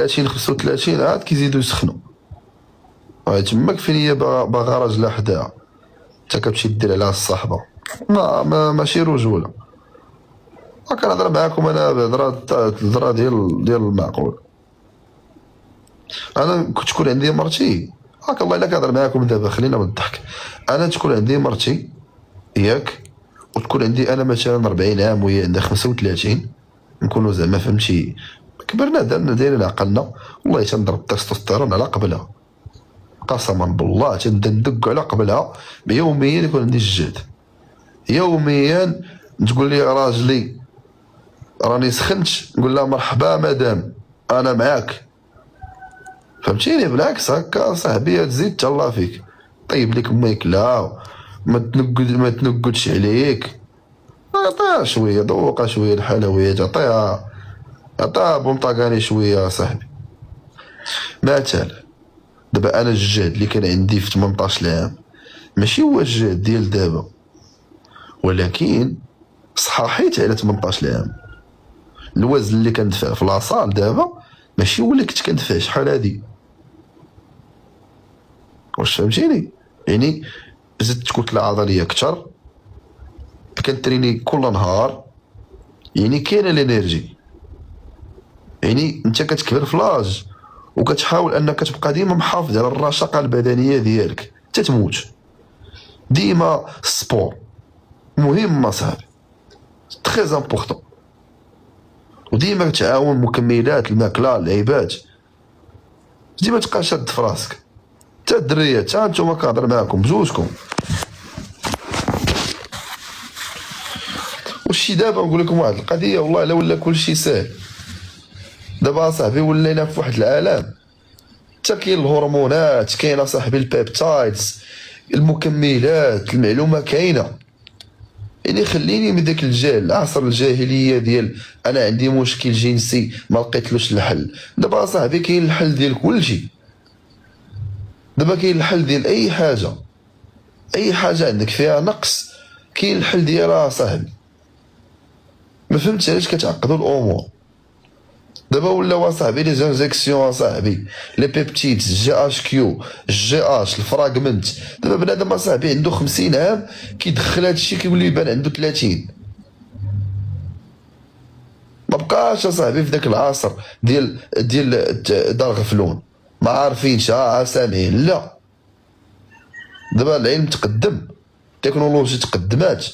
30 35 عاد كيزيدوا يسخنوا. تماك فين هي باغا راجلها حداها، انت كتمشي دير عليها الصاحبه، ماشي رجوله. كنهضر معاكم انا الهضره ديال المعقول. انا كنت تكون عندي مرتي، الله الا كنهضر معاكم دابا خلينا من الضحك. انا تكون عندي مرتي ياك، وتكون عندي انا مثلا 40 عام وهي عندها 35، نكونوا زعما فهمتي كبرنا دايرين عقلنا، والله تنضرب التستوستيرون على قبلها، قسما بالله تندق على قبلها. يوميا يكون عندي الجهد، يوميا تقول لي راجلي راني سخنت، نقول لها مرحبا مدام انا معاك، فهمتيني. بالعكس هكا صاحبي تزيد تهلا فيك، طيب لك ماكله، ما تنقدش عليك، عطيها شويه، ذوقها شويه الحلويات، عطيها بونطاكاني شويه صاحبي. مثلا دابا انا الجهد اللي كان عندي في 18 عام ماشي هو الجهد ديال دابا، ولكن صحاحيت على 18 عام. الوزن اللي كندفع في لاصال دابا ماشي هو اللي كنت كندفع شحال هادي، واش فهمتيني؟ يعني زدت كتلة عضلية كتر، كنتريني كل نهار، يعني كاينه الانرجي. يعني انت كتكبر في لاج وكتحاول انك تبقى ديما محافظ على الرشاقه البدنيه ديالك حتى تموت. ديما السبور مهم صاحبي، تري امبورطون، وديما تعاون مكملات الماكله اللعيبات، ديما تبقى شاد في راسك. حتى الدريات حتى نتوما كنهضر معاكم بجوجكم. وشي دابا نقول لكم واحد القضيه، والله الا ولا كلشي ساهل دابا صاحبي، ولينا في واحد العالم حتى كاين الهرمونات، كاينه صاحبي البيبتايدز، المكملات، المعلومه كاينه. يعني خليني من داك الجهل، عصر الجاهليه ديال انا عندي مشكل جنسي ما لقيتلوش الحل. دابا صاحبي كاين الحل ديال كلشي، دابا كاين الحل ديال اي حاجه، اي حاجه عندك فيها نقص كاين الحل ديالها صاحبي. ما فهمتش علاش كتعقدوا الامور. دابا ولاو صاحبي لي زانجيكسيون صاحبي، لي بيبتيدز، جي اش كيو، جي اش، الفراغمنت. دابا بنادم صاحبي عنده 50 عام كيدخل هادشي كيولي يبان عنده 30. ما بقاش صاحبي في ذاك العصر ديال دار غفلون ما عارفينش سامعين. لا دابا العلم تقدم، التكنولوجيا تقدمات،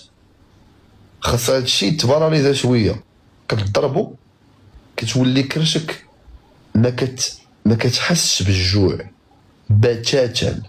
خاص هادشي تباراليزا شويه. كتضربو كتولي كرشك ما كتحسش بالجوع بتاتا.